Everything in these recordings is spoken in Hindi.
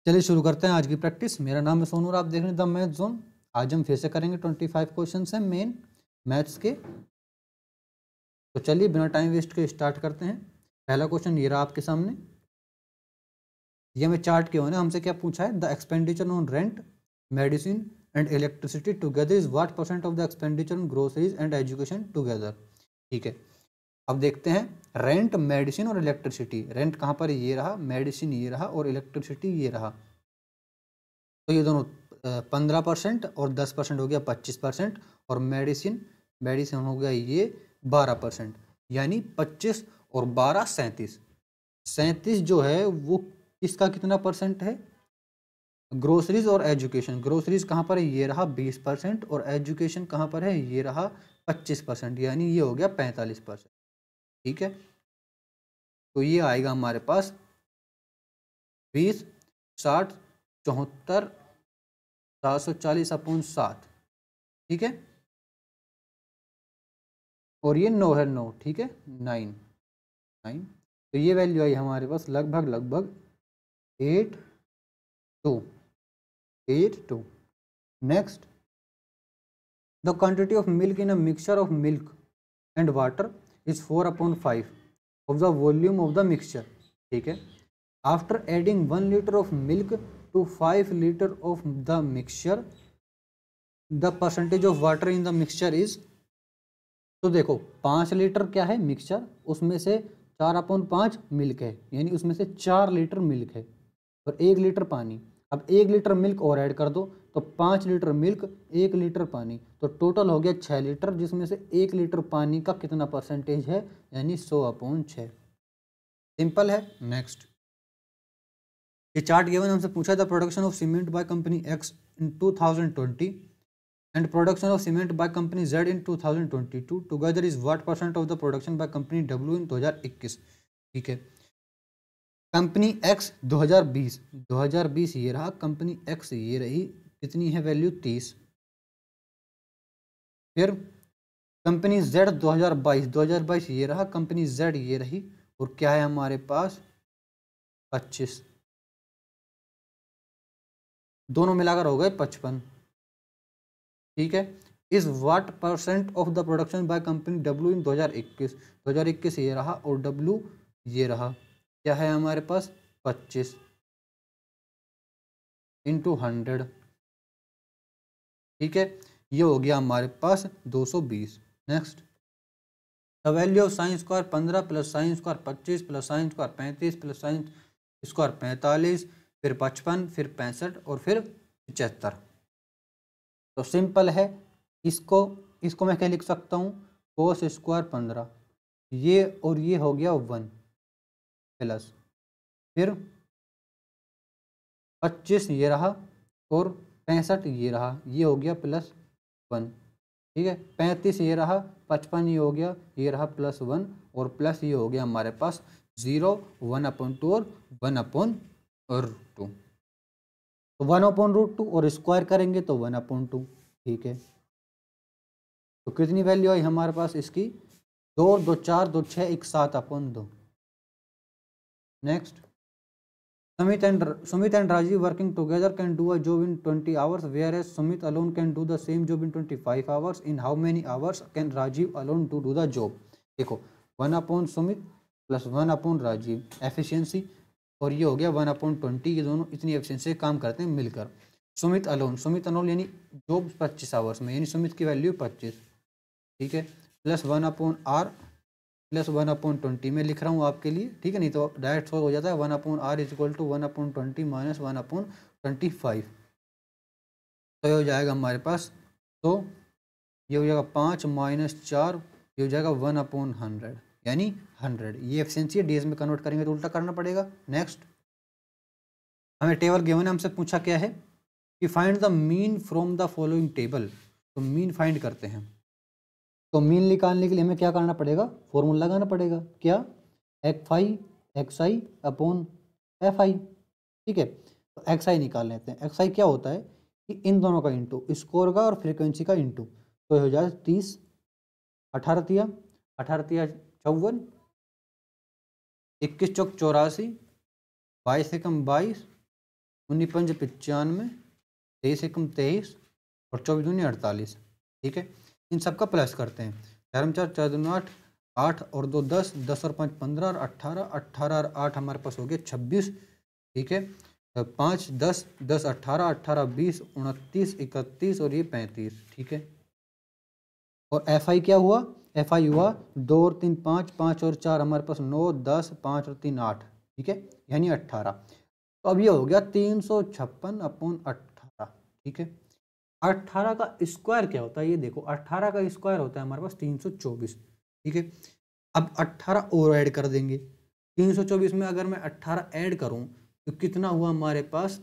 चलिए शुरू करते हैं आज की प्रैक्टिस। मेरा नाम है सोनू और आप देख रहे हैं द मैथ जोन। आज हम फिर से करेंगे 25 क्वेश्चन हैं मेन मैथ्स के। तो चलिए बिना टाइम वेस्ट के स्टार्ट करते हैं। पहला क्वेश्चन ये रहा आपके सामने। ये हमें चार्ट के होने हमसे क्या पूछा है, the expenditure on rent, medicine and electricity together is what percent of the expenditure on groceries and education together. ठीक है, अब देखते हैं रेंट, मेडिसिन और इलेक्ट्रिसिटी। रेंट कहाँ पर ये रहा, मेडिसिन ये रहा और इलेक्ट्रिसिटी ये रहा। तो ये दोनों 15% और 10% हो गया 25%, और मेडिसिन मेडिसिन हो गया ये 12%, यानी 25 और 12 37। 37 जो है वो किसका कितना परसेंट है, ग्रोसरीज और एजुकेशन। ग्रोसरीज कहाँ पर है, ये रहा 20%, और एजुकेशन कहाँ पर है, ये रहा 25%, यानी ये हो गया 45%। ठीक है, तो ये आएगा हमारे पास 20, 60, 74, 740/7। ठीक है, और ये 9 है, 9। ठीक है, 9। तो ये वैल्यू आई हमारे पास लगभग 82। Next, the quantity of milk in a mixture of milk and water is 4/5 of the volume of the mixture. ठीक है, after adding 1 litre of milk to 5 litre of the mixture the percentage of water in the mixture is. तो देखो 5 लीटर क्या है मिक्सचर, उसमें से 4/5 मिल्क है, यानी उसमें से 4 लीटर मिल्क है और 1 लीटर पानी। अब 1 लीटर मिल्क और ऐड कर दो तो 5 लीटर मिल्क, 1 लीटर पानी, तो टोटल हो गया 6 लीटर, जिसमें से 1 लीटर पानी का कितना परसेंटेज है, यानी 100/6। सिंपल है। नेक्स्ट, ये चार्ट गिवन हमसे पूछा था production of cement by company x in 2020 and production of cement by company Z in 2022 together is what percent of the production by company W in 2021। ठीक है, कंपनी X 2020 ये रहा, कंपनी X ये रही, कितनी है वैल्यू 30। फिर कंपनी Z 2022 ये रहा, कंपनी Z ये रही, और क्या है हमारे पास 25। दोनों मिलाकर हो गए 55। ठीक है, is what percent of the production by company W in 2021 ये रहा, और डब्ल्यू ये रहा, क्या है हमारे पास 25 इंटू 100। ठीक है, ये हो गया हमारे पास 220। Next, the value of sine square 15 plus sine square 25 plus sine square 35 plus sine square 45, फिर 55, फिर 65 और फिर 75। तो सिंपल है, इसको मैं क्या लिख सकता हूँ, कोस स्क्वायर 15, ये और ये हो गया 1 प्लस, फिर 25 ये रहा और 65 ये रहा, ये हो गया +1। ठीक है, 35 ये रहा, 55 ये हो गया, ये रहा +1, और प्लस ये हो गया हमारे पास 0, 1/2 और 1/2। तो 1/√2 और स्क्वायर करेंगे तो 1/2। ठीक है, तो कितनी वैल्यू आई हमारे पास इसकी, 2 2 4 2 6 1 7/2। Next, Sumit and Rajiv working together can do a job in 20 hours, whereas Sumit alone can do the same job in 25 hours. In how many hours can Rajiv alone to do the job? देखो 1/Sumit प्लस 1/Rajiv एफिशिएंसी, और ये हो गया 1/20। ये दोनों इतनी एफिशिएंसी काम करते हैं मिलकर। सुमित अलोन यानी जॉब 25 आवर्स में, यानी सुमित की वैल्यू 25। ठीक है, प्लस 1/R प्लस 1/20 में लिख रहा हूँ आपके लिए। ठीक है, नहीं तो डायरेक्ट सॉल्व हो जाता है। 1/R is equal to 1/20 minus 1/25। तो ये हो जाएगा हमारे पास, तो ये हो जाएगा 5 माइनस 4, ये हो जाएगा 1/100, यानी 100। ये एफिशिएंसी है, डेज में कन्वर्ट करेंगे तो उल्टा करना पड़ेगा। नेक्स्ट, हमें टेबल गिवन है, हमसे पूछा क्या है कि find the mean from the following table. तो मीन फाइंड करते हैं, तो मीन निकालने के लिए हमें क्या करना पड़ेगा, फॉर्मूला लगाना पड़ेगा। क्या, XI/FI। ठीक है, तो XI निकाल लेते हैं। XI क्या होता है कि इन दोनों का इंटू, स्कोर का और फ्रीक्वेंसी का इंटू, तो हो जाए 30, 18 तिया 54, 21 चौक 84, 22 एकम 22, 19 पंज 95, 23 एकम 23 और 24 दूनी 48। ठीक है, इन सबका प्लस करते हैं। 4 4 4 दूनी 8, 8 और 2 10, 10 और 5 15 और 18, 18 और 8 हमारे पास हो गया 26। ठीक है, 5 10 10 18, 18 20 29 31 और ये 35। ठीक है, और एफ आई क्या हुआ, एफ आई हुआ 2 और 3 5, 5 और 4 हमारे पास 9 10, 5 और 3 8। ठीक है, यानी 18। तो अब ये हो गया 356/18। ठीक है, 18 का स्क्वायर क्या होता है, ये देखो 18 का स्क्वायर होता है हमारे पास 324। ठीक है, अब 18 और ऐड कर देंगे। 324 में अगर मैं 18 ऐड करूं तो कितना हुआ हमारे पास,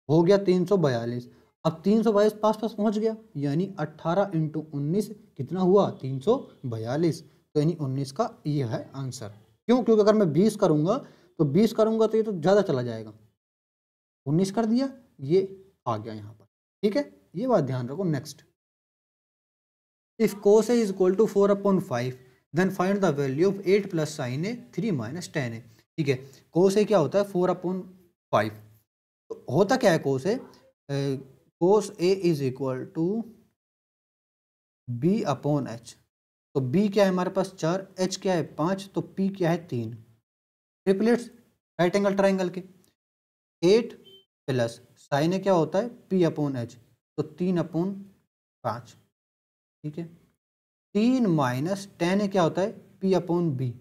हो गया 342। अब 342 पास पास पहुंच गया, यानी 18 इंटू 19 कितना हुआ, 342। तो यानी 19 का ये है आंसर। क्यों, क्योंकि अगर मैं 20 करूंगा तो 20 करूंगा तो ये तो ज़्यादा चला जाएगा, 19 कर दिया, ये आ गया यहाँ पर। ठीक है, ये बात ध्यान रखो। Next, if cos a is equal to 4/5 then find the value of 8 plus sin a 3 minus tan a। ठीक है, cos a क्या होता है, 4/5। तो होता क्या है cos a, cos a is equal to b/h। तो b क्या है हमारे पास 4, h क्या है 5, तो p क्या है 3। ट्रिपलेट्स राइट एंगल ट्राइंगल के, 8 प्लस साइन ए क्या होता है p/h, तो 3/5। ठीक है, 3 माइनस टेन ए क्या होता है p/b,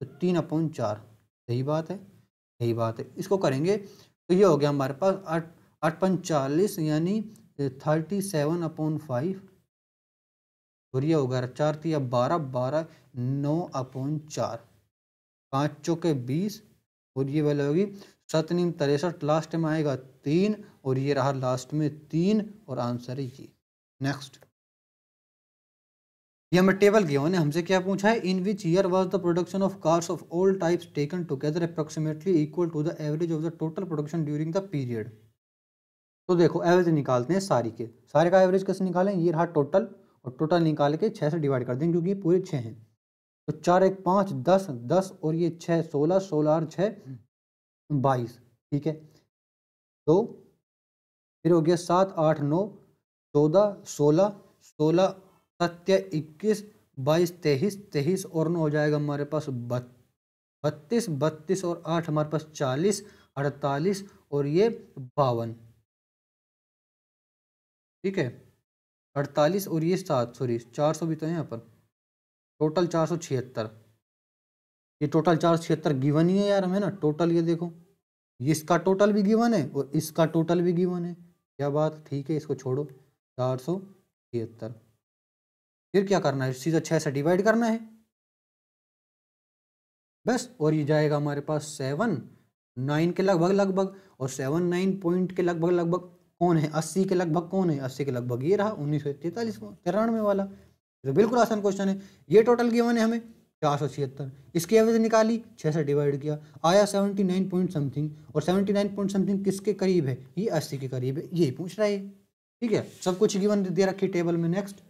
तो 3/4। सही बात है, सही बात है। इसको करेंगे तो ये हो गया हमारे पास 8 8 5 40, यानी 37/5। और ये होगा 4 3 12 12 9/4, 5 चौके 20 और ये वाला होगी 7 9 63, लास्ट में आएगा 3 और ये रहा लास्ट में 3 और आंसर है ये। नेक्स्ट, ये हमें टेबल गिवन है, हमसे क्या पूछा है, in which year was the production of cars of all types taken together approximately equal to the average of the total production during the period. तो देखो एवरेज निकालते हैं सारी के सारे का एवरेज कैसे निकालें, ये रहा टोटल और टोटल निकाल के 6 से डिवाइड कर देंगे क्योंकि ये पूरे 6 हैं। तो 4 1 5 10 10 और ये 6 16 16 और 6 22। ठीक है, तो फिर हो गया 7 8 9 14 16 16 7 21 22 23 23 और 9 हो जाएगा हमारे पास 32 32 और 8 हमारे पास 40 48 और ये 52। ठीक है, 48 और ये 7 सॉरी 400 भी तो है यहाँ पर, टोटल 476। ये टोटल 476 गिवन ही है यार हमें ना, टोटल ये देखो, इसका टोटल भी गिवन है और इसका टोटल भी गिवन है। क्या बात, ठीक है, इसको छोड़ो, 476। फिर क्या करना है, सीधा 6 से डिवाइड करना है बस, और ये जाएगा हमारे पास 7 9 के लगभग लगभग, और 7 9 पॉइंट के लगभग लगभग कौन है, 80 के लगभग कौन है, 80 के लगभग ये रहा 1943 93 वाला। तो बिल्कुल आसान क्वेश्चन है। ये टोटल गिवन है हमें 476, इसकी एवरेज निकाली 6 से डिवाइड किया, आया 79 पॉइंट समथिंग, और 79 पॉइंट समथिंग किसके करीब है, ये 80 के करीब है, यही पूछ रहा है। ठीक है, सब कुछ गिवन दे रखी टेबल में। नेक्स्ट,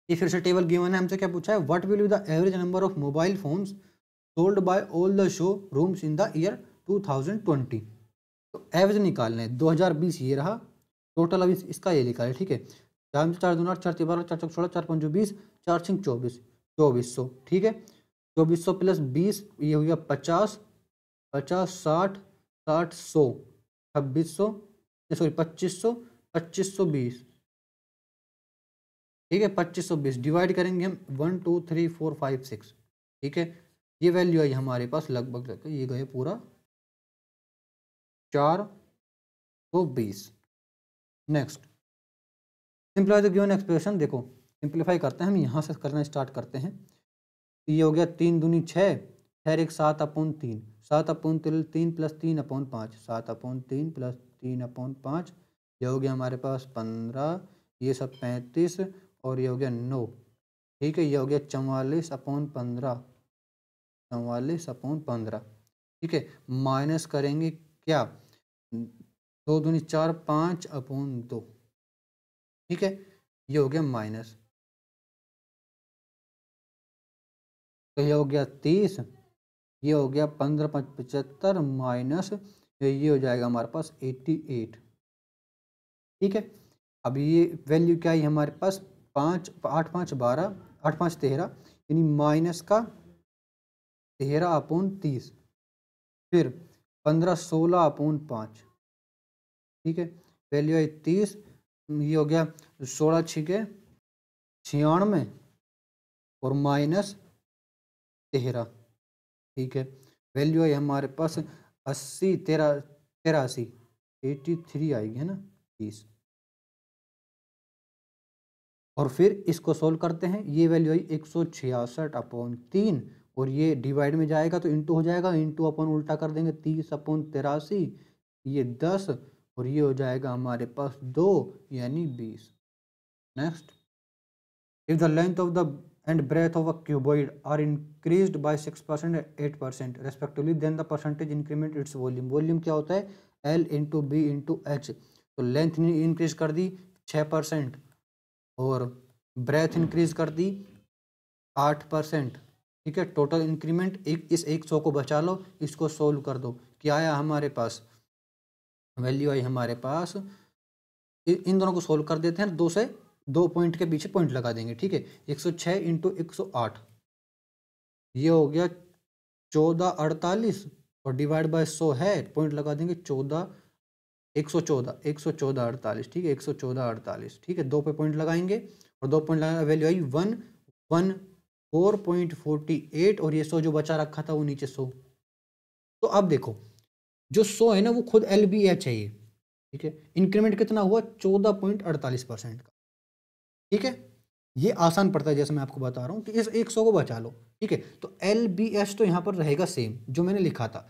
ये फिर से टेबल गिवन है, हमसे क्या पूछा है, what will be the average number of mobile phones sold by all the show rooms in the year 2020। तो एवरेज निकालना है 2020 ये रहा, टोटल अभी इसका ये लिखा है। ठीक है, 4 4 2 8 4 3 12 4 4 16 4 5 20 4 6 24 2400। ठीक है, 2400 प्लस 20 ये हो गया 50 50 60 60 100 2600 सॉरी 2500 2520। ठीक है, 2520 डिवाइड करेंगे हम 1 2 3 4 5 6। ठीक है, ये वैल्यू आई हमारे पास लगभग ये गए पूरा 420। Next, simplify the given expression. देखो सिंप्लीफाई करते हैं हम, यहाँ से करना स्टार्ट करते हैं। ये हो गया 3 दूनी 6 6 1 7/3 7/3 प्लस 3/5 7/3 प्लस 3/5, ये हो गया हमारे पास 15, ये सब 35 और ये हो गया 9। ठीक है, ये हो गया 44/15 44/15। ठीक है, माइनस करेंगे क्या, 2 दूनी 4 5/2। ठीक है, ये हो गया माइनस, तो ये हो गया 30, ये हो गया 15 5 75 माइनस ये हो जाएगा हमारे पास 88। ठीक है, अब ये वैल्यू क्या है हमारे पास 5 8 5 12 8 5 13 यानी माइनस का 13/30, फिर 15 16/5। ठीक है, वैल्यू है 30, ये हो गया 16 छिके 96 और माइनस 13। ठीक है, वैल्यू है हमारे पास 80 83 83 आएगी है ना 30। और फिर इसको सोल्व करते हैं, ये वैल्यू आई 166/3 और ये डिवाइड में जाएगा तो इंटू हो जाएगा, इंटू अपन उल्टा कर देंगे 30/83, ये 10 और ये हो जाएगा हमारे पास 2 यानी 20। Next, if the length of the end breadth of a cuboid are increased by 6% and 8% respectively, then the percentage increment its volume. Volume क्या होता है L into B into H. तो लेंथ इंक्रीज कर दी 6% और ब्रेथ इंक्रीज कर दी 8%। ठीक है, टोटल इंक्रीमेंट इस 100 को बचा लो, इसको सोल्व कर दो, क्या आया हमारे पास, वैल्यू आई हमारे पास, इन दोनों को सोल्व कर देते हैं, 2 से 2 पॉइंट के पीछे पॉइंट लगा देंगे। ठीक है, 106 इंटू 108 ये हो गया 1448 और डिवाइड बाय 100 है, पॉइंट लगा देंगे 114 ठीक है 114 ठीक है, 2 पे पॉइंट लगाएंगे और 2 पॉइंट लगाने वैल्यू आई 114.48 और ये 100 जो बचा रखा था वो नीचे 100। तो अब देखो जो 100 है ना वो खुद LBH है ये। ठीक है, इंक्रीमेंट कितना हुआ 14.48% का। ठीक है, ये आसान पड़ता है जैसे मैं आपको बता रहा हूँ कि इस 100 को बचा लो। ठीक है, तो LBH तो यहाँ पर रहेगा सेम जो मैंने लिखा था।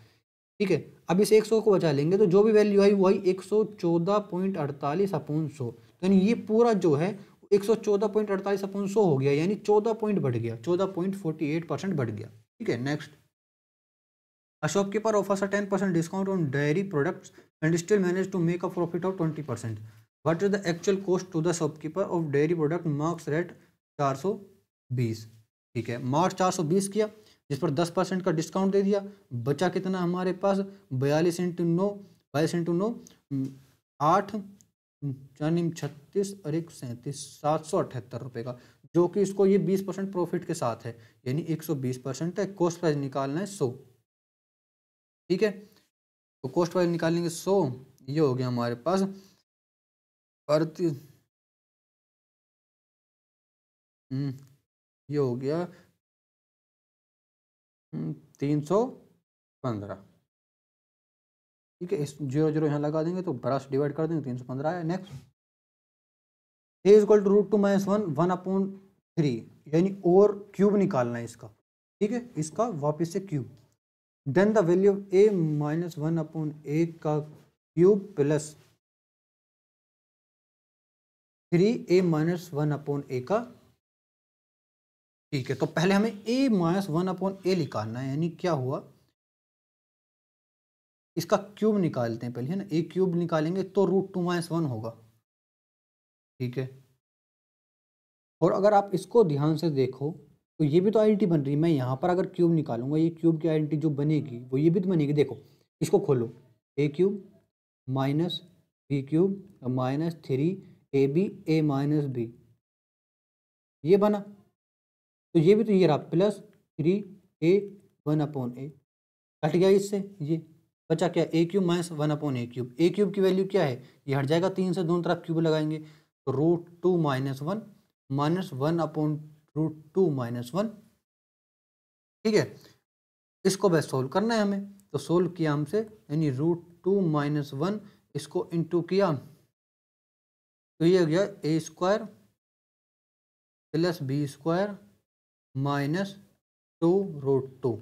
ठीक है, अब इस 100 को बचा लेंगे तो जो भी वैल्यू आई वो आई 114.48/100। तो यानी ये पूरा जो है 114.48/100 हो गया, यानी 14 पॉइंट बढ़ गया, 14.48% बढ़ गया। ठीक है, next, a shopkeeper offers a 10% discount on dairy products and still manage to make a profit of 20%। What is the actual cost to the shopkeeper of dairy product marks rate 420। ठीक है, मार्च 420 किया, जिस पर 10% का डिस्काउंट दे दिया, बचा कितना हमारे पास 42 इंटू 9 22 इंटू 9 8 4 36 और 1 37 778 का, जो कि इसको ये 20% प्रॉफिट के साथ है, यानी 120% है। कॉस्ट प्राइस निकालना है 100। ठीक है, तो कॉस्ट प्राइस निकालेंगे 100, ये हो गया हमारे पास प्रति ये हो गया 315। ठीक है, इस 0 0 यहाँ लगा देंगे तो 12 से डिवाइड कर देंगे 315 आया। Next, a is equal to √2-1/3 यानी और क्यूब निकालना है इसका। ठीक है, इसका वापस से cube, then the value of a -1/a का क्यूब प्लस 3a -1/a का। ठीक है, तो पहले हमें a -1/a निकालना है, यानी क्या हुआ इसका क्यूब निकालते हैं पहले, है ना, a क्यूब निकालेंगे तो √2-1 होगा। ठीक है, और अगर आप इसको ध्यान से देखो तो ये भी तो आइडेंटिटी बन रही है। मैं यहाँ पर अगर क्यूब निकालूंगा, ये क्यूब की आइडेंटिटी जो बनेगी वो ये भी तो बनेगी। देखो इसको खोलो, a cube minus b cube minus 3ab a minus b, ये बना। तो ये भी तो ये रहा प्लस 3a 1/a, कट गया इससे, ये बचा क्या a cube minus 1/a cube. a cube की वैल्यू क्या है, ये हट जाएगा, 3 से दोनों तरफ क्यूब लगाएंगे तो √2-1 माइनस 1/√2-1। ठीक है, इसको बस सोल्व करना है हमें, तो सोल्व किया हमसे, यानी √2-1 इसको इंटू किया तो ये हो गया a² प्लस b² माइनस 2√2।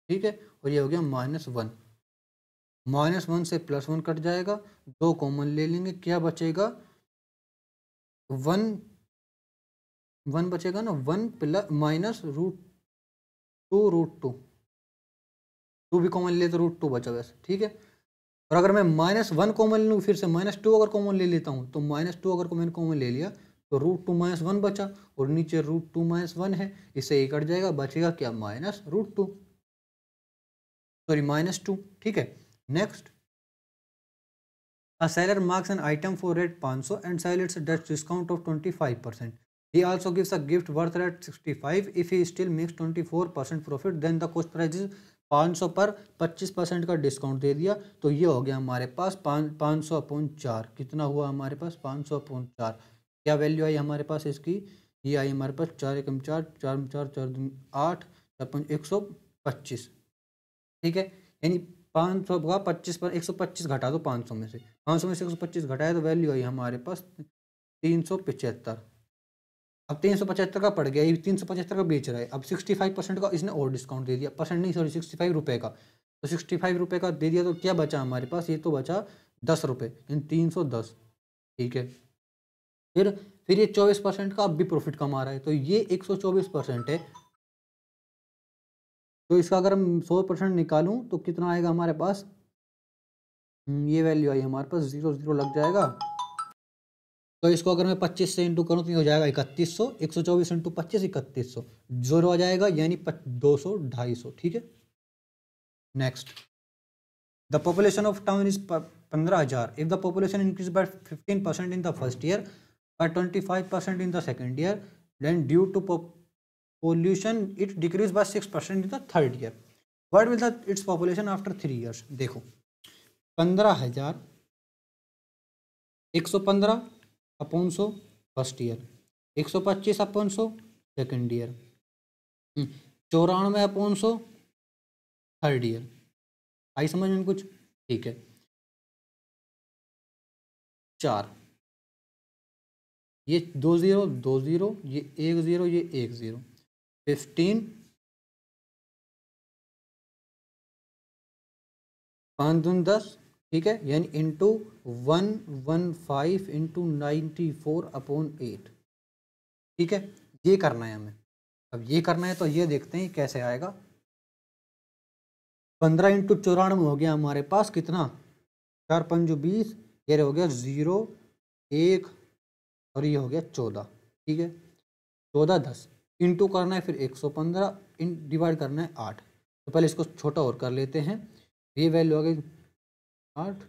ठीक है, और ये हो गया -1। -1 से +1 कट जाएगा, 2 कॉमन ले लेंगे, क्या बचेगा 1 बचेगा ना, 1 प्लस माइनस √2 2 भी कॉमन ले तो √2 बचा बस। ठीक है, और अगर मैं -1 कॉमन लूँ, फिर से -2 अगर कॉमन ले लेता हूँ, तो -2 अगर मैंने कॉमन ले लिया तो √2-1 बचा, और नीचे √2-1 है, इससे ये कट जाएगा, बचेगा क्या -√2 सॉरी -2। ठीक है, next, A seller marks an item for rate 500 and sells it at discount of 25%. He also gives a gift worth at 65. If he still makes 24% profit, then the cost price is 500 पर 25% का डिस्काउंट दे दिया, तो ये हो गया हमारे पास 500/4। कितना हुआ हमारे पास? 500/4। क्या वैल्यू आई हमारे पास इसकी? ये आई हमारे पास 4 एकम 4, 4 4 4 8, 125। ठीक है, यानी 500 का 25 पर 125 घटा दो 500 में से, 500 में से 125 घटाया तो वैल्यू आई हमारे पास 375। अब 375 का पड़ गया, ये 375 का बेच रहा है, अब 65% का इसने और डिस्काउंट दे दिया, परसेंट नहीं सॉरी 65 रुपये का, तो 65 रुपये का दे दिया, तो क्या बचा हमारे पास? ये तो बचा 10 रुपये, यानी 310। ठीक है, फिर ये 24% का अब भी प्रॉफिट कमा रहा है, तो ये 124% है। तो इसका अगर हम 100% निकालूं तो कितना आएगा हमारे पास? ये वैल्यू आई हमारे पास 0 0 लग जाएगा। तो इसको अगर मैं 25 से इंटू करूँ तो ये हो जाएगा 3100, 124 इंटू 25 3100, जोरो आ जाएगा, यानी 200 250। ठीक है, next, the population of town is 15,000। If the population increase by 15% in the first year, by 25% in the second year, then due to pollution it decreased by 6% in the third year. What will its population after 3 years? देखो 15,000 115/100 first year, 125/100 second year, 94/100 third year. आई समझ में कुछ? ठीक है, 4, ये 2 0 2 0, ये 1 0, ये 1 0, 15 5 दून 10। ठीक है, यानी इंटू 115 इंटू 94/8। ठीक है, ये करना है हमें। अब ये करना है तो ये देखते हैं कैसे आएगा। 15 इंटू 94 हो गया हमारे पास कितना? 4 5 20, ये हो गया 0 1 और ये हो गया 14। ठीक है, 14 10 इंटू करना है, फिर 115 डिवाइड करना है 8। तो पहले इसको छोटा और कर लेते हैं, ये वैल्यू आ गई 8।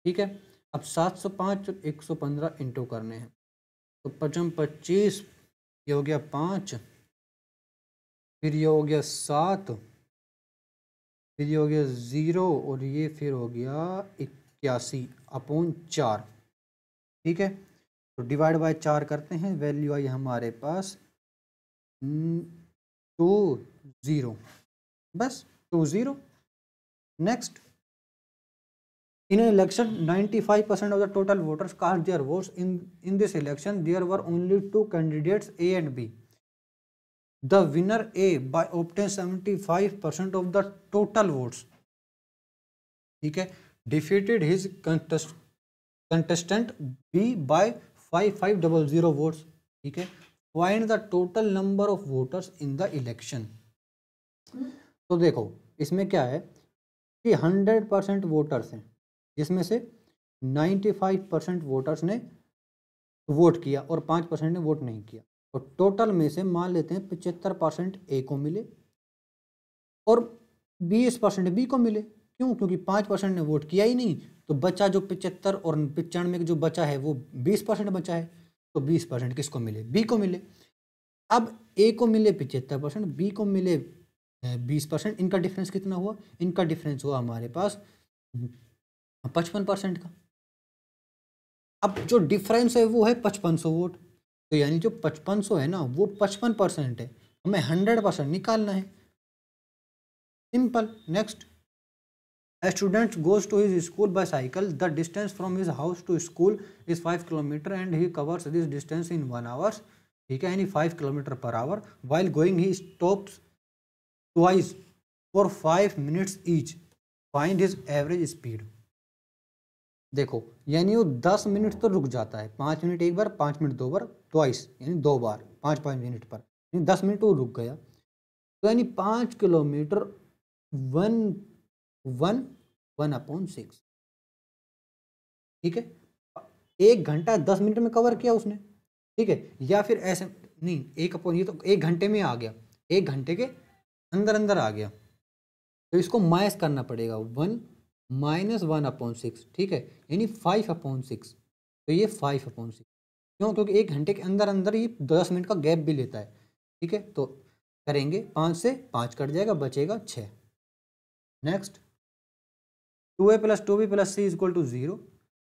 ठीक है, अब 705 और 115 इंटू करने हैं, तो 55 25, ये हो गया 5, फिर ये हो गया 7, फिर ये हो गया 0 और ये फिर हो गया 81/4। ठीक है, तो डिवाइड बाय 4 करते हैं, वैल्यू आई हमारे पास 2 0, बस 2 0। Next, in an election 95% of the total voters cast their votes. In this election there were only 2 candidates, A and B. The winner A by obtained 75% of the total votes, ठीक है, defeated his contestant B by 5500 votes। ठीक है, find the total number of voters in the election। तो देखो इसमें क्या है कि 100% वोटर्स हैं, जिसमें से 95% वोटर्स ने वोट किया और 5% ने वोट नहीं किया, और टोटल में से मान लेते हैं 75% ए को मिले और 20% बी को मिले। क्यों? क्योंकि 5% ने वोट किया ही नहीं, तो बचा जो 75 और 95 जो बचा है वो 20% बचा है, तो 20% किसको मिले? बी को मिले। अब ए को मिले 75%, बी को मिले 20%, इनका डिफरेंस कितना हुआ? इनका डिफरेंस हुआ हमारे पास 55% का। अब जो डिफरेंस है वो है 5500 वोट, तो यानी जो 5500 है ना वो 55% है, हमें 100% निकालना है। Simple. Next, a student goes to his school by cycle. The distance from his house to school is 5 km and he covers this distance in 1 hour। ठीक है, यानी 5 km/h। While going he stops twice for 5 minutes each। Find his average speed। देखो यानी वो 10 मिनट तो रुक जाता है, 5 मिनट एक बार, 5 मिनट दो बार, ट्वाइस यानी 2 बार 5-5 मिनट पर, यानी 10 मिनट वो रुक गया, तो यानी 5 किलोमीटर 1/6। ठीक है, 1 घंटा 10 मिनट में कवर किया उसने। ठीक है, या फिर ऐसे नहीं, 1/, ये तो 1 घंटे में आ गया, 1 घंटे के अंदर अंदर आ गया, तो इसको माइनस करना पड़ेगा, 1 माइनस 1/6, ठीक है, यानी 5/6। तो ये 5/6 क्यों? क्योंकि 1 घंटे के अंदर अंदर ये 10 मिनट का गैप भी लेता है, ठीक है। तो करेंगे 5 से 5 कट जाएगा, बचेगा 6। Next 2a + 2b + c = 0,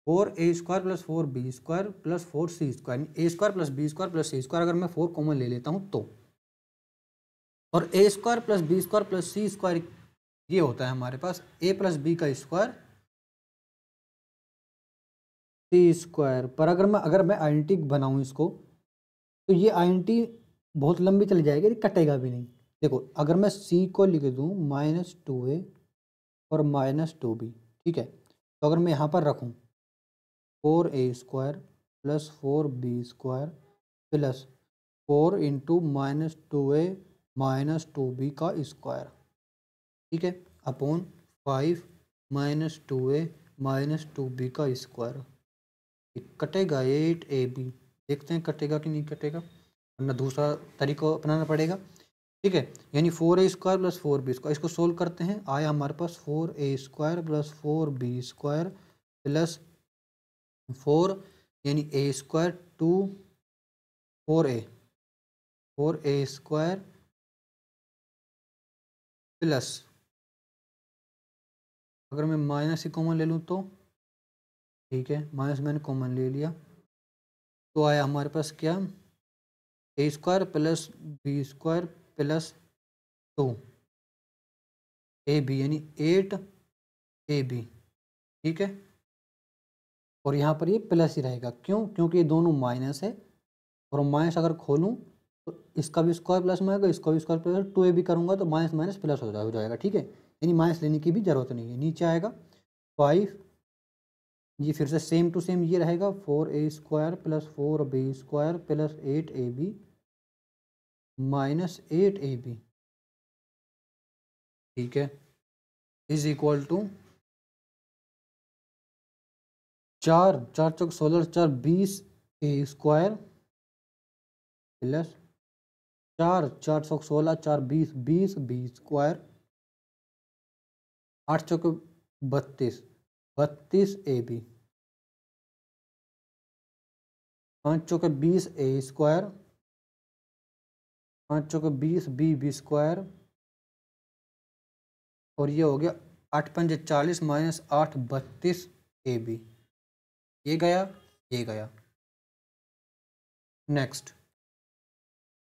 4a² + 4b² + 4c², a² + b² + c² अगर मैं 4 कॉमन ले लेता हूँ तो, और a² + b² + c² ये होता है हमारे पास a + b का स्क्वायर c²। पर अगर मैं आइडेंटिटी बनाऊँ इसको, तो ये आइडेंटिटी बहुत लंबी चली जाएगी, ये कटेगा भी नहीं। देखो अगर मैं c को लिख दूँ -2a और -2b, ठीक है, तो अगर मैं यहाँ पर रखूँ 4a² + 4b² + 4 × -2a - 2b का स्क्वायर, ठीक है, अपॉन 5 - 2a - 2b का स्क्वायर। कटेगा 8ab, देखते हैं कटेगा कि नहीं कटेगा, वरना दूसरा तरीका अपनाना पड़ेगा, ठीक है। यानी 4a² + 4b², इसको सोल्व करते हैं, आया हमारे पास 4a² + 4b² + 4 यानी a² 2 4a 4a² प्लस, अगर मैं माइनस ही कॉमन ले लूँ तो, ठीक है, माइनस मैंने कॉमन ले लिया, तो आया हमारे पास क्या, a² + b² + 2 ab यानी 8ab, ठीक है। और यहाँ पर ये प्लस ही रहेगा, क्यों? क्योंकि ये दोनों माइनस है, और माइनस अगर खोलूँ तो इसका भी स्क्वायर प्लस में आएगा, इसका भी स्क्वायर प्लस, 2ab करूँगा तो माइनस माइनस प्लस हो जाएगा, ठीक है। यानी माइनस लेने की भी ज़रूरत नहीं है, नीचे आएगा 5, ये फिर से सेम टू सेम ये रहेगा 4a² + 4b² + 8ab - 8ab, ठीक है, इज इक्वल टू 4 4 चौक 16 4 20a² प्लस 4 4 चौक 16 4 20 20b², 8 चौक 32 32ab, 5 चौक 20a², 5 चौक 20b², और ये हो गया 8 पंजे 40 - 8 32ab, ये गया ये गया। Next,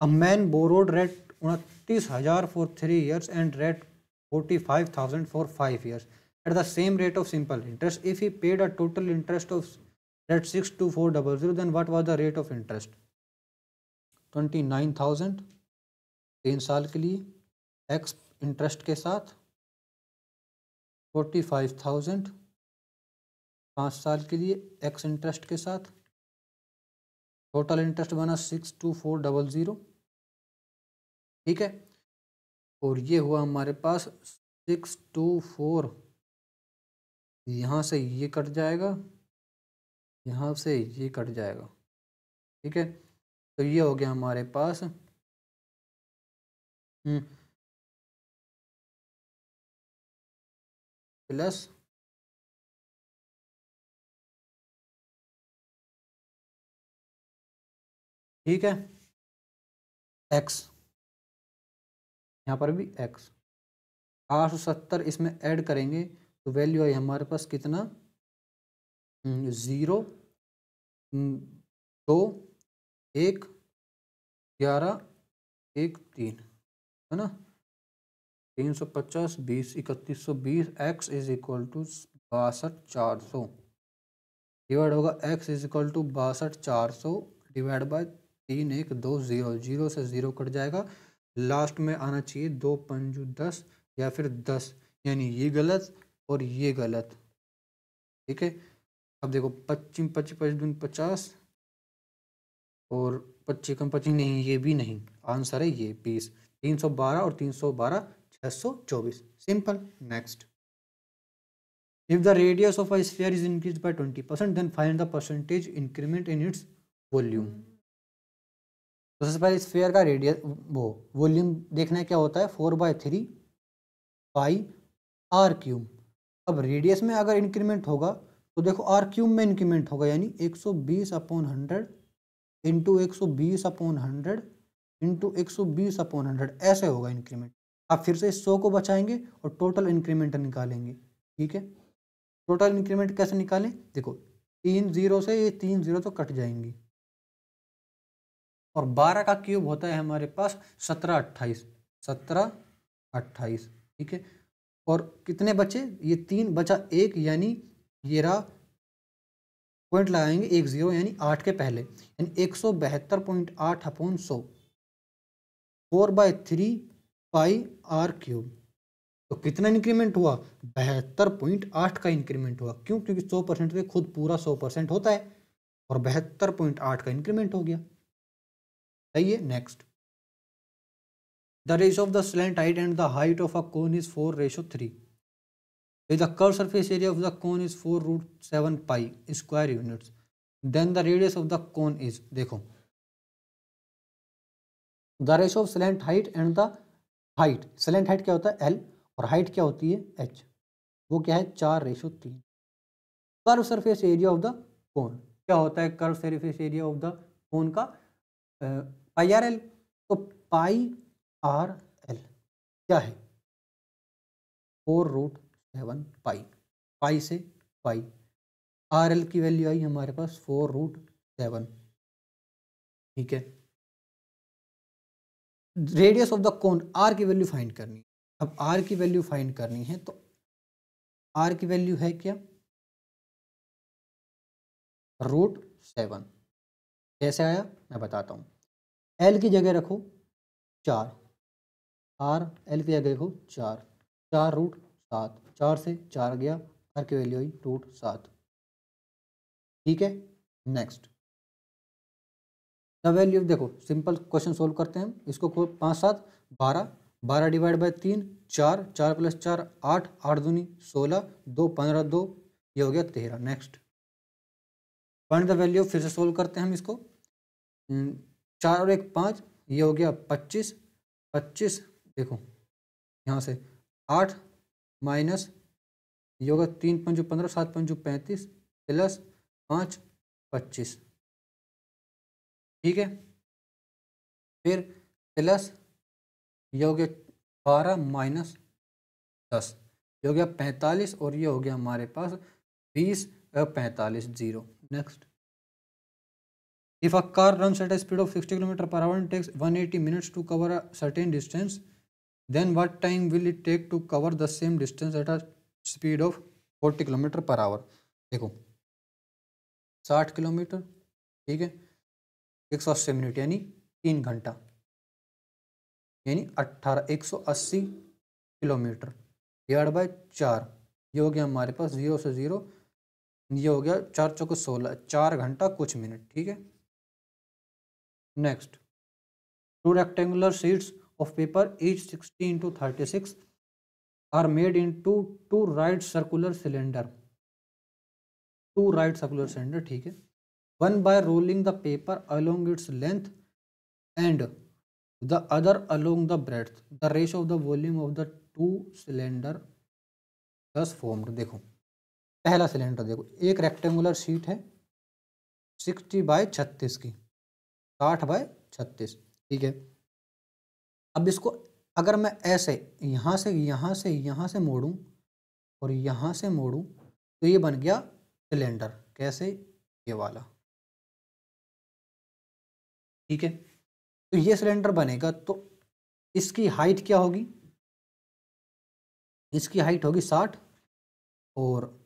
a man borrowed rate 29,000 for 3 years and rate 45,000 for 5 years at the same rate of simple interest. If he paid a total interest of rate 62400, then what was the rate of interest? 29,000 3 साल के लिए x इंटरेस्ट के साथ, 45,000 5 साल के लिए x इंटरेस्ट के साथ, टोटल इंटरेस्ट बना 62400, ठीक है। और ये हुआ हमारे पास 624, यहाँ से ये कट जाएगा, यहाँ से ये कट जाएगा, ठीक है। तो ये हो गया हमारे पास प्लस ठीक है x, यहाँ पर भी x 870 इसमें ऐड करेंगे तो वैल्यू आई हमारे पास कितना, 0 2 1 11 1 3, है ना, 350 20 3120, x is equal to 62,400, divide होगा x is equal to 62,400 divide by 3120, 0 से 0 कट जाएगा, लास्ट में आना चाहिए 2 पंजू 10 या फिर 10, यानी ये गलत और ये गलत, ठीक है। अब देखो 25 25 25 दून 50 और 25 कम 25 नहीं, ये भी नहीं, आंसर है ये 20, 312 और 312 624, simple. Next, if the radius of a sphere is increase by 20%, then find the percentage increment in its volume. तो सबसे पहले स्फीयर का रेडियस वो वॉल्यूम देखना है क्या होता है, 4/3 पाई आर क्यूब। अब रेडियस में अगर इंक्रीमेंट होगा तो देखो आर क्यूब में इंक्रीमेंट होगा, यानी 120/100 इंटू 120/100 इंटू 120/100 ऐसे होगा इंक्रीमेंट। आप फिर से इस 100 को बचाएंगे और टोटल इंक्रीमेंट निकालेंगे। ठीक है, टोटल इंक्रीमेंट कैसे निकालें, देखो 3 जीरो से ये 3 जीरो तो कट जाएंगी, और 12 का क्यूब होता है हमारे पास 17 28। ठीक है, और कितने बचे, ये 3 बचा 1, यानी ये रहा, पॉइंट लगाएंगे 1 जीरो यानी 8 के पहले, यानी 172.8/100 4/3 पाई आर क्यूब। तो कितना इंक्रीमेंट हुआ, 72.8 का इंक्रीमेंट हुआ। क्यों, क्योंकि 100% से खुद पूरा 100% होता है, और 72.8 का इंक्रीमेंट हो गया। सही है। Next, the ratio of the slant height and the height of a cone is 4:3। If the curved surface area of the cone is 4√7 pi square units, then the radius of the cone is, देखो the ratio of slant height and the height, slant height क्या होता है L, और height क्या होती है H, वो क्या है 4:3। Curve surface area of the कोन क्या होता है, curve surface area of the कोन का पाई आर एल। तो पाई आर एल क्या है 4√7 पाई, पाई से पाई, आर एल की वैल्यू आई हमारे पास 4√7। ठीक है, radius of the cone, R की वैल्यू फाइंड करनी है। अब आर की वैल्यू फाइंड करनी है तो आर की वैल्यू है क्या, √7। कैसे आया मैं बताता हूँ, एल की जगह रखो 4, आर एल की जगह रखो 4, 4√7, 4 से 4 गया, आर की वैल्यू आई √7। ठीक है, नेक्स्ट द वैल्यू, देखो सिंपल क्वेश्चन सोल्व करते हैं हम इसको, 5 7 12, 12 डिवाइड बाय 3 4, 4 + 4 8, 8 दूनी 16, 2 15 2, ये हो गया 13। नेक्स्ट फाइंड द वैल्यू, फिर से सोल्व करते हैं हम इसको, 4 और 1 5, ये हो गया 25 25, देखो यहाँ से 8 माइनस, ये होगा 3 5 15, 7 5 35 प्लस 5 25। ठीक है, फिर प्लस ये हो गया 12 माइनस 10, ये हो गया 45, और ये हो गया हमारे पास 20 45 0। Next, if a car runs at a speed of 60 km/h and takes 180 minutes to cover a certain distance, then what time will it take to cover the same distance at a speed of 40 km/h। देखो 60 किलोमीटर, ठीक है, 180 मिनट यानी 3 घंटा, यानी 180 किलोमीटर डिवाइड बाय 4, ये हो गया हमारे पास 0 से 0, ये हो गया 4 चौके 16, 4 घंटा कुछ मिनट। ठीक है, next, 2 rectangular sheets of paper each 60 into 36 are made into 2 right circular cylinder, ठीक है, one by rolling the paper along its length and the other along the breadth, the ratio of the volume of the 2 cylinder thus formed। देखो पहला सिलेंडर, देखो एक रेक्टेंगुलर शीट है 60/36 की, 60/36, ठीक है। अब इसको अगर मैं ऐसे यहाँ से मोड़ूं और यहाँ से मोड़ूं तो ये बन गया सिलेंडर, कैसे, ये वाला। ठीक है, तो ये सिलेंडर बनेगा, तो इसकी हाइट क्या होगी, इसकी हाइट होगी 60, और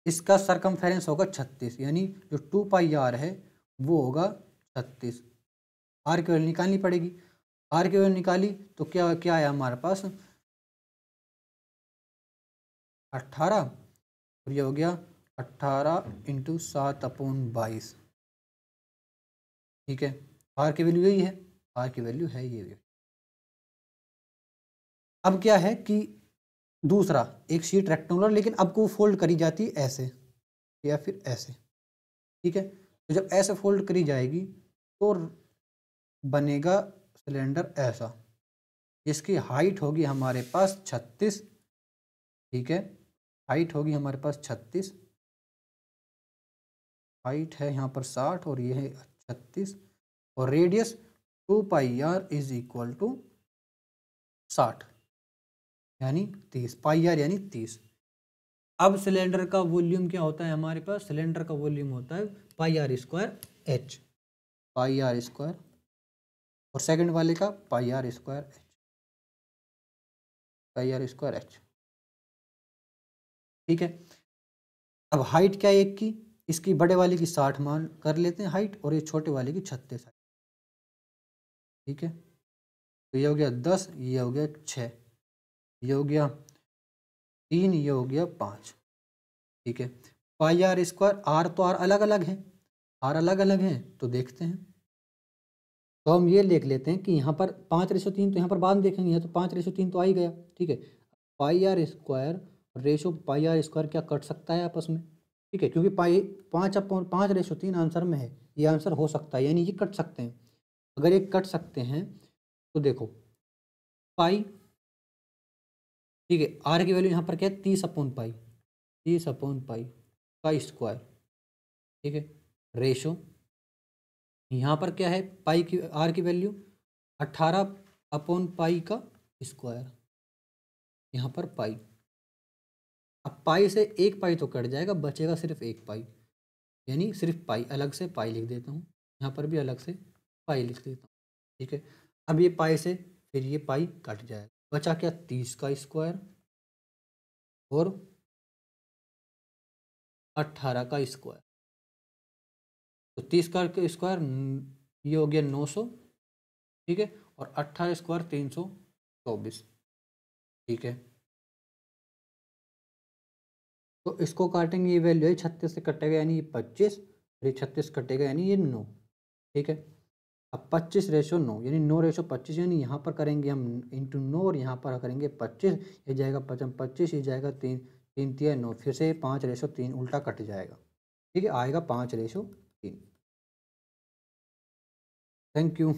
इसका सरकमफेरेंस होगा 36, यानी जो 2 पाई आर है वो होगा 36। आर की वैल्यू निकालनी पड़ेगी, आर की वैल्यू निकाली तो क्या क्या आया हमारे पास 18, और ये हो गया 18 × 7/22। ठीक है, आर की वैल्यू यही है, आर की वैल्यू है ये। अब क्या है कि दूसरा एक शीट रेक्टेंगुलर, लेकिन अब को फोल्ड करी जाती है ऐसे या फिर ऐसे। ठीक है, तो जब ऐसे फोल्ड करी जाएगी तो बनेगा सिलेंडर ऐसा, इसकी हाइट होगी हमारे पास 36, ठीक है। हाइट होगी हमारे पास 36, हाइट है यहाँ पर 60 और ये है 36, और radius 2πr is equal to 60 यानी 30, पाई आर यानी 30। अब सिलेंडर का वॉल्यूम क्या होता है हमारे पास? सिलेंडर का वॉल्यूम होता है pi r square h, pi r square, और सेकंड वाले का pi r square h, pi r square h. ठीक है। अब हाइट क्या है एक की, इसकी बड़े वाले की 60 मान कर लेते हैं हाइट, और ये छोटे वाले की 36। ठीक है, तो ये हो गया 10, ये हो गया 6, ये हो गया 3, ये हो गया 5। ठीक है। पाई आर स्क्वायर, आर तो आर अलग अलग है, आर अलग अलग है, तो देखते हैं। तो हम ये देख लेते हैं कि यहाँ पर 5/3 तो यहाँ पर बाद में देखेंगे, यहाँ तो 5/3 तो आ ही गया। ठीक है। Pi r square ratio pi r square क्या कट सकता है आपस में? ठीक है, क्योंकि पाई 5/5/3 आंसर में है, ये आंसर हो सकता है, यानी ये कट सकते हैं। अगर ये कट सकते हैं तो देखो पाई, ठीक है, आर की वैल्यू यहाँ पर क्या है 30/पाई, 30/पाई का स्क्वायर। ठीक है, रेशो यहाँ पर क्या है, पाई की आर की वैल्यू 18/पाई का स्क्वायर, यहाँ पर पाई। अब पाई से एक पाई तो कट जाएगा, बचेगा सिर्फ एक पाई, यानी सिर्फ पाई, अलग से पाई लिख देता हूँ, यहाँ पर भी अलग से पाई लिख देता हूँ। ठीक है। अब ये पाई से फिर ये पाई कट जाएगा, बचा क्या 30 का स्क्वायर और 18 का स्क्वायर। तो 30 का स्क्वायर ये हो गया 900। ठीक है, और 18 स्क्वायर 324। ठीक है, तो इसको काटेंगे, ये वैल्यू है 36 से कटेगा यानी ये 25, और ये 36 कटेगा यानी ये 9। ठीक है। अब 25/9 यानी 9/25, यानी यहाँ पर करेंगे हम इंटू 9 और यहाँ पर करेंगे 25, ये जाएगा 25, ये जाएगा 3, 3 3 9, फिर से 5/3 उल्टा कट जाएगा। ठीक है, आएगा 5/3। Thank you.